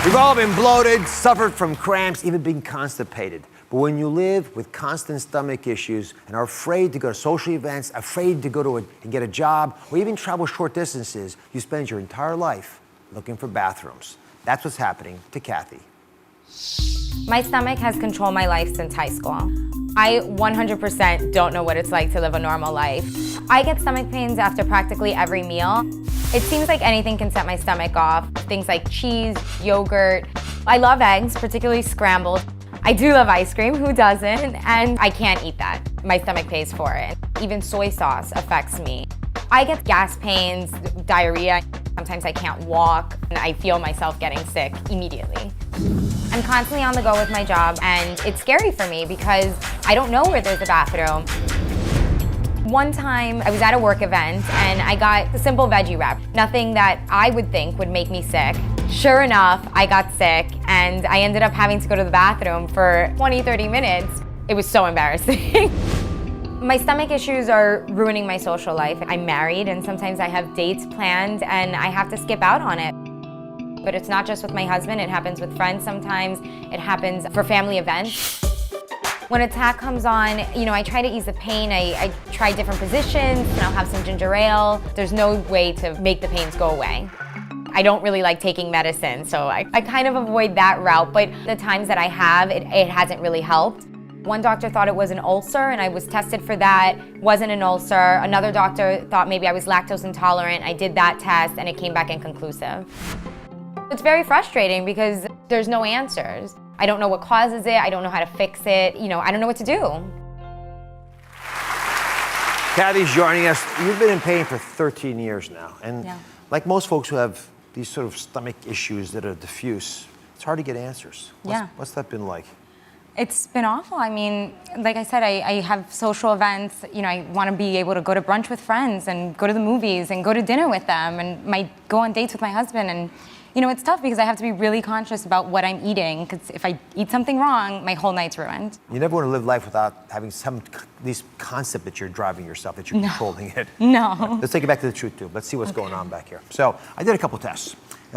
We've all been bloated, suffered from cramps, even been constipated. But when you live with constant stomach issues and are afraid to go to social events, afraid to go and get a job, or even travel short distances, you spend your entire life looking for bathrooms. That's what's happening to Kathy. My stomach has controlled my life since high school. I 100% don't know what it's like to live a normal life. I get stomach pains after practically every meal. It seems like anything can set my stomach off. Things like cheese, yogurt. I love eggs, particularly scrambled. I do love ice cream, who doesn't? And I can't eat that. My stomach pays for it. Even soy sauce affects me. I get gas pains, diarrhea. Sometimes I can't walk, and I feel myself getting sick immediately. I'm constantly on the go with my job, and it's scary for me because I don't know where there's a bathroom. One time, I was at a work event, and I got a simple veggie wrap, nothing that I would think would make me sick. Sure enough, I got sick, and I ended up having to go to the bathroom for 20-30 minutes. It was so embarrassing. My stomach issues are ruining my social life. I'm married, and sometimes I have dates planned, and I have to skip out on it. But it's not just with my husband, it happens with friends sometimes. It happens for family events. When an attack comes on, I try to ease the pain. I try different positions, and I'll have some ginger ale. There's no way to make the pains go away. I don't really like taking medicine, so I kind of avoid that route, but the times that I have, it hasn't really helped. One doctor thought it was an ulcer, and I was tested for that. Wasn't an ulcer. Another doctor thought maybe I was lactose intolerant. I did that test, and it came back inconclusive. It's very frustrating because there's no answers. I don't know what causes it. I don't know how to fix it. I don't know what to do. Kathy's joining us. You've been in pain for 13 years now. And like most folks who have these sort of stomach issues that are diffuse, it's hard to get answers. What's that been like? It's been awful. I mean, like I said, I have social events. I want to be able to go to brunch with friends and go to the movies and go to dinner with them and go on dates with my husband. And it's tough because I have to be really conscious about what I'm eating, because if I eat something wrong, my whole night's ruined. You never want to live life without having these concept that you're driving yourself, that you're controlling it. No. Let's take it back to the truth tube. Let's see what's going on back here. So I did a couple tests.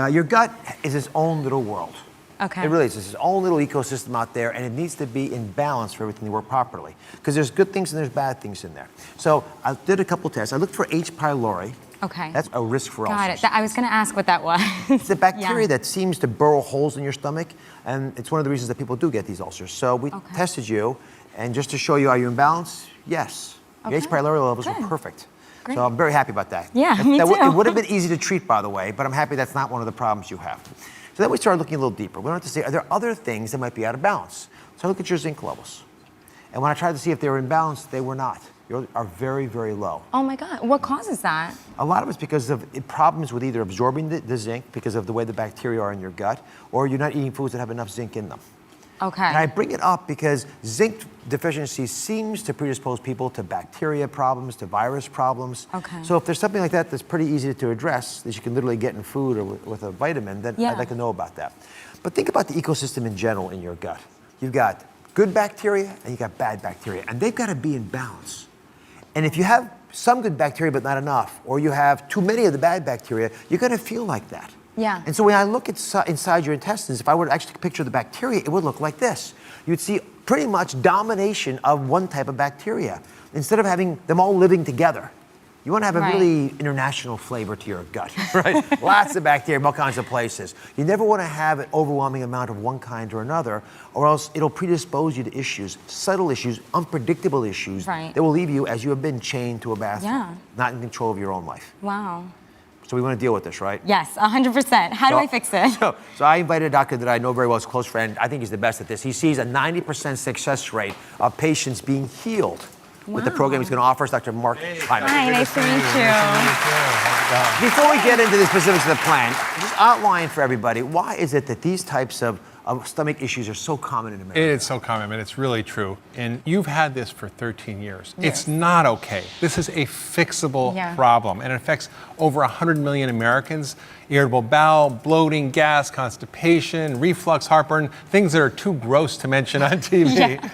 Your gut is its own little world. Okay. It really is. It's its own little ecosystem out there, and it needs to be in balance for everything to work properly. Because there's good things and there's bad things in there. So I did a couple tests. I looked for H. pylori. Okay. That's a risk for ulcers. Got it. I was going to ask what that was. It's a bacteria that seems to burrow holes in your stomach, and it's one of the reasons that people do get these ulcers. So we tested you, and just to show you, are you in balance? Yes. Your H. pylori levels were perfect. Great. So I'm very happy about that. Yeah, me too. It would have been easy to treat, by the way, but I'm happy that's not one of the problems you have. So then we started looking a little deeper. We wanted to say, are there other things that might be out of balance? So I looked at your zinc levels. And when I tried to see if they were in balance, they were not. Yours are very, very low. Oh my God, what causes that? A lot of it's because of problems with either absorbing the zinc because of the way the bacteria are in your gut, or you're not eating foods that have enough zinc in them. Okay. And I bring it up because zinc deficiency seems to predispose people to bacteria problems, to virus problems. Okay. So if there's something like that that's pretty easy to address, that you can literally get in food or with a vitamin, then I'd like to know about that. But think about the ecosystem in general in your gut. You've got good bacteria and you've got bad bacteria, and they've got to be in balance. And if you have some good bacteria but not enough, or you have too many of the bad bacteria, you're going to feel like that. Yeah. And so when I look at inside your intestines, if I were to actually picture the bacteria, it would look like this. You'd see pretty much domination of one type of bacteria. Instead of having them all living together, you want to have a really international flavor to your gut, right? Lots of bacteria, all kinds of places. You never want to have an overwhelming amount of one kind or another, or else it'll predispose you to issues, subtle issues, unpredictable issues that will leave you, as you have been, chained to a bathroom, not in control of your own life. Wow. So we want to deal with this, right? Yes, 100%. How do I fix it? So I invited a doctor that I know very well, as a close friend. I think he's the best at this. He sees a 90% success rate of patients being healed with the program he's going to offer us, Dr. Mark Hyman. Hi, nice to meet you. Before we get into the specifics of the plan, just outline for everybody, why is it that these types of stomach issues are so common in America? It's so common, and it's really true. And you've had this for 13 years. Yes. It's not okay. This is a fixable problem, and it affects over 100 million Americans. Irritable bowel, bloating, gas, constipation, reflux, heartburn, things that are too gross to mention on TV.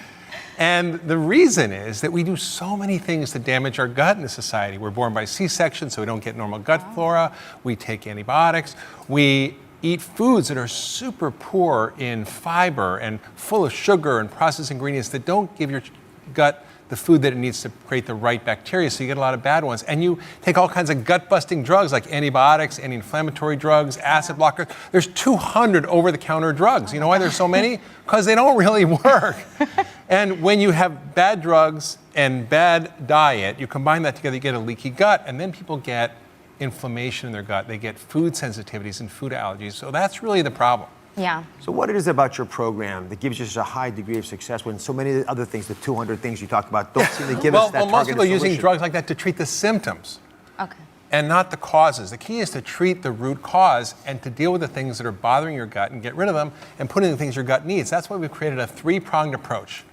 And the reason is that we do so many things to damage our gut in this society. We're born by C-section, so we don't get normal gut flora. We take antibiotics. We eat foods that are super poor in fiber and full of sugar and processed ingredients that don't give your gut the food that it needs to create the right bacteria, so you get a lot of bad ones. And you take all kinds of gut-busting drugs like antibiotics, anti-inflammatory drugs, acid blockers. There's 200 over-the-counter drugs. You know why there's so many? Because they don't really work. And when you have bad drugs and bad diet, you combine that together, you get a leaky gut, and then people get inflammation in their gut. They get food sensitivities and food allergies. So that's really the problem. Yeah. So what it is about your program that gives you such a high degree of success when so many other things, the 200 things you talked about, don't seem to give us that targeted most people are using solution? drugs like that to treat the symptoms. Okay. And not the causes. The key is to treat the root cause and to deal with the things that are bothering your gut and get rid of them and put in the things your gut needs. That's why we've created a three-pronged approach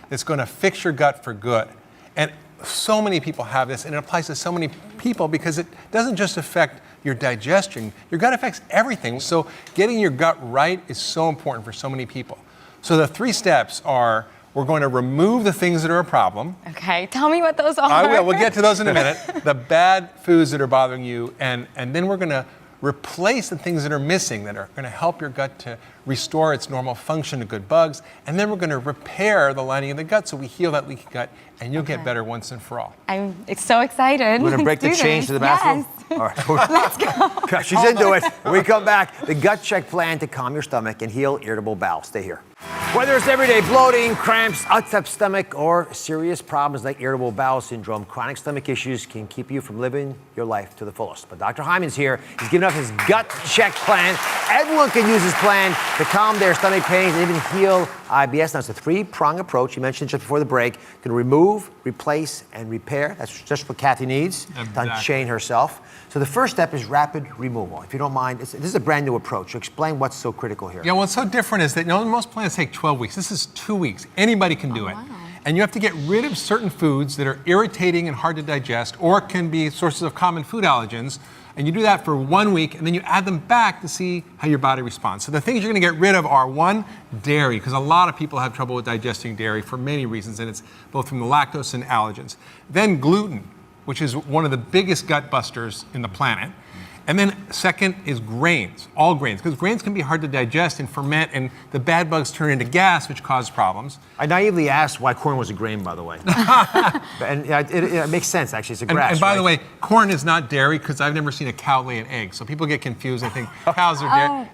that's going to fix your gut for good. And so many people have this, and it applies to so many people because it doesn't just affect your digestion. Your gut affects everything. So getting your gut right is so important for so many people. So the 3 steps are, we're going to remove the things that are a problem. Okay, tell me what those are. I will. We'll get to those in a minute. The bad foods that are bothering you, and then we're going to replace the things that are missing that are going to help your gut to restore its normal function to good bugs. And then we're going to repair the lining of the gut so we heal that leaky gut, and you'll get better once and for all. I'm so excited. We're going to break the Let's do change this. to the bathroom? Yes. All right. Let's go. She's into it. When we come back, the gut check plan to calm your stomach and heal irritable bowel. Stay here. Whether it's everyday bloating, cramps, upset stomach, or serious problems like irritable bowel syndrome, chronic stomach issues can keep you from living your life to the fullest. But Dr. Hyman's here. He's giving us his gut check plan. Everyone can use this plan to calm their stomach pains and even heal IBS. Now, it's a 3-pronged approach. You mentioned just before the break. Can remove, replace, and repair. That's just what Kathy needs to unchain herself. So the first step is rapid removal. If you don't mind, this is a brand new approach. So explain what's so critical here. Yeah, what's so different is that most plans take 12 weeks. This is 2 weeks. Anybody can do it. Wow. And you have to get rid of certain foods that are irritating and hard to digest or can be sources of common food allergens. And you do that for 1 week, and then you add them back to see how your body responds. So the things you're going to get rid of are, 1, dairy, because a lot of people have trouble with digesting dairy for many reasons, and it's both from the lactose and allergens. Then gluten, which is one of the biggest gut busters in the planet. And then second is grains, all grains, because grains can be hard to digest and ferment, and the bad bugs turn into gas, which cause problems. I naively asked why corn was a grain, by the way. And it makes sense, actually. It's a grass, And by the right? way, corn is not dairy, because I've never seen a cow lay an egg. So people get confused. They think cows are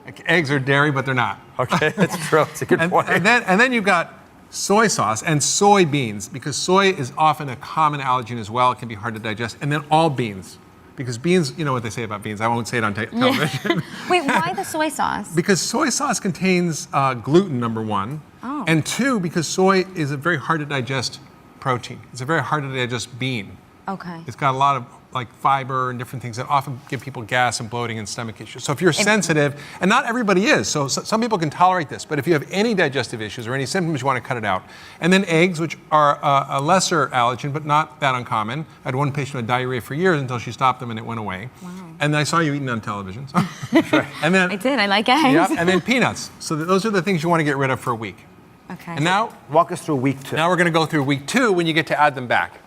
dairy, eggs are dairy, but they're not. Okay, that's true. It's a good point. And then you've got soy sauce and soybeans, because soy is often a common allergen as well. It can be hard to digest. And then all beans. Because beans, you know what they say about beans. I won't say it on television. Wait, why the soy sauce? Because soy sauce contains gluten, number 1. Oh. And 2, because soy is a very hard to digest protein. It's a very hard to digest bean. Okay. It's got a lot of fiber and different things that often give people gas and bloating and stomach issues. So if you're sensitive, and not everybody is, so some people can tolerate this, but if you have any digestive issues or any symptoms, you want to cut it out. And then eggs, which are a lesser allergen, but not that uncommon. I had one patient with diarrhea for years until she stopped them and it went away. Wow. And I saw you eating on television. So. And then, I did, I like eggs. Yeah, and then peanuts. So those are the things you want to get rid of for a week. Okay. And now, walk us through week 2. Now we're going to go through week 2 when you get to add them back.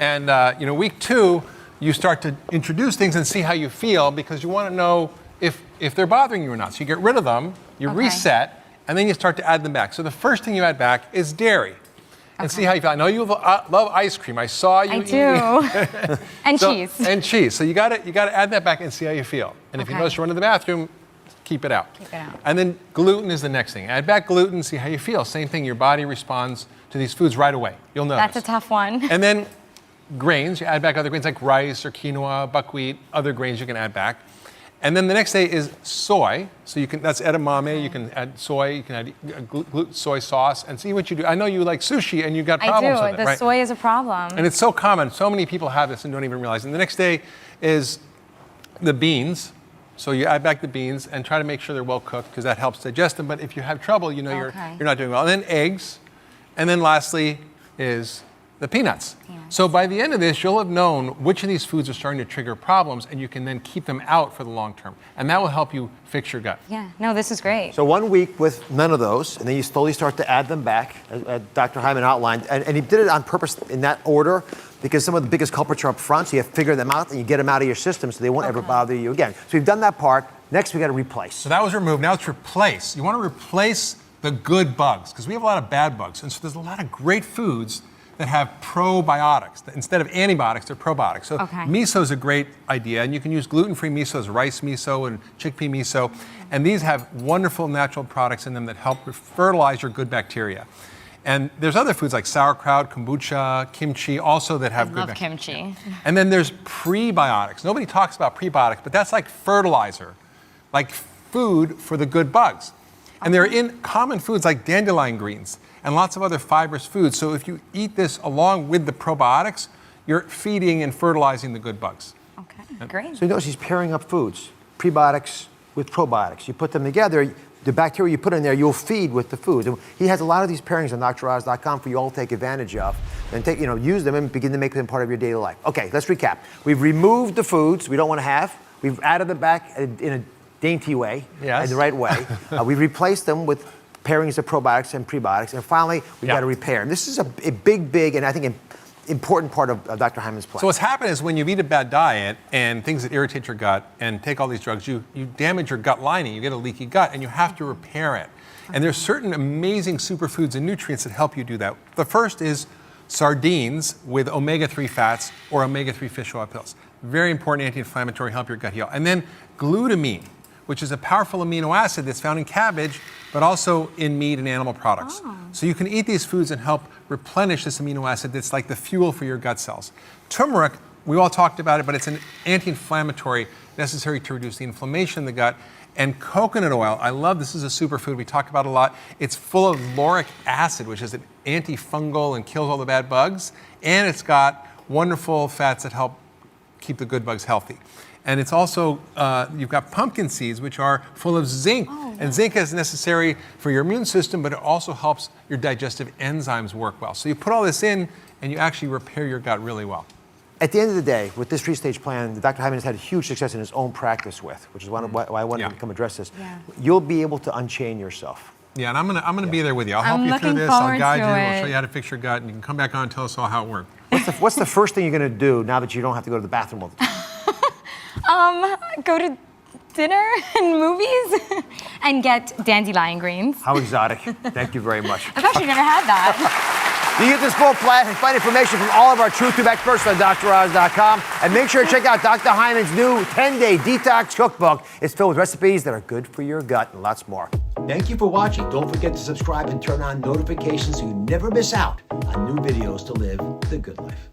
And week 2, you start to introduce things and see how you feel, because you want to know if they're bothering you or not. So you get rid of them, you reset, and then you start to add them back. So the first thing you add back is dairy. And see how you feel. I know you love ice cream. I saw you eat. I do. And cheese. And cheese. So you got to add that back and see how you feel. And if you notice you run to the bathroom, keep it out. Keep it out. And then gluten is the next thing. Add back gluten, see how you feel. Same thing, your body responds to these foods right away. You'll notice. That's a tough one. And then grains, you add back other grains like rice or quinoa, buckwheat, other grains you can add back. And then the next day is soy. So that's edamame, you can add soy, you can add gluten soy sauce, and see what you do. I know you like sushi and you've got problems with it, The right? soy is a problem. And it's so common. So many people have this and don't even realize. And the next day is the beans. So you add back the beans and try to make sure they're well cooked, because that helps digest them. But if you have trouble, you're not doing well. And then eggs. And then lastly is the peanuts. So by the end of this, you'll have known which of these foods are starting to trigger problems, and you can then keep them out for the long term. And that will help you fix your gut. Yeah, no, this is great. So 1 week with none of those, and then you slowly start to add them back, as Dr. Hyman outlined. And he did it on purpose in that order, because some of the biggest culprits are up front, so you have to figure them out and you get them out of your system so they won't ever bother you again. So we've done that part. Next, we got to replace. So that was removed. Now it's replace. You want to replace the good bugs because we have a lot of bad bugs. And so there's a lot of great foods that have probiotics. Instead of antibiotics, they're probiotics. So miso is a great idea. And you can use gluten-free miso as rice miso and chickpea miso. And these have wonderful natural products in them that help fertilize your good bacteria. And there's other foods like sauerkraut, kombucha, kimchi, also that have good bacteria. Kimchi. And then there's prebiotics. Nobody talks about prebiotics, but that's like fertilizer, like food for the good bugs. And they're in common foods like dandelion greens and lots of other fibrous foods. So if you eat this along with the probiotics, you're feeding and fertilizing the good bugs. Okay, great. So you notice he's pairing up foods, prebiotics with probiotics. You put them together, the bacteria you put in there, you'll feed with the food. And he has a lot of these pairings on DrOz.com for you all to take advantage of and use them and begin to make them part of your daily life. Okay, let's recap. We've removed the foods we don't want to have. We've added them back in a dainty way, in the right way. We've replaced them with pairings of probiotics and prebiotics. And finally, we've got to repair. And this is a big, and I think important part of Dr. Hyman's plan. So what's happened is when you eat a bad diet and things that irritate your gut and take all these drugs, you damage your gut lining, you get a leaky gut, and you have to repair it. And there's certain amazing superfoods and nutrients that help you do that. The first is sardines with omega-3 fats or omega-3 fish oil pills. Very important anti-inflammatory, help your gut heal. And then glutamine, which is a powerful amino acid that's found in cabbage, but also in meat and animal products. So you can eat these foods and help replenish this amino acid that's like the fuel for your gut cells. Turmeric, we all talked about it, but it's an anti-inflammatory necessary to reduce the inflammation in the gut. And coconut oil, I love this is a superfood we talk about a lot. It's full of lauric acid, which is an antifungal and kills all the bad bugs. And it's got wonderful fats that help keep the good bugs healthy. And it's also, you've got pumpkin seeds, which are full of zinc. And zinc is necessary for your immune system, but it also helps your digestive enzymes work well. So you put all this in, and you actually repair your gut really well. At the end of the day, with this three-stage plan, Dr. Hyman has had huge success in his own practice with, which is why I wanted to come address this. You'll be able to unchain yourself. Yeah, and I'm gonna be there with you. I'll help you through this. I'll guide you. I'll show you how to fix your gut, and you can come back on and tell us all how it worked. What's the first thing you're going to do now that you don't have to go to the bathroom all the time? Go to dinner and movies and get dandelion greens. How exotic. Thank you very much. I've actually never had that. You get this full plan and find information from all of our Truth Tube experts on DrOz.com. And make sure to check out Dr. Hyman's new 10-day detox cookbook. It's filled with recipes that are good for your gut and lots more. Thank you for watching. Don't forget to subscribe and turn on notifications so you never miss out on new videos to live the good life.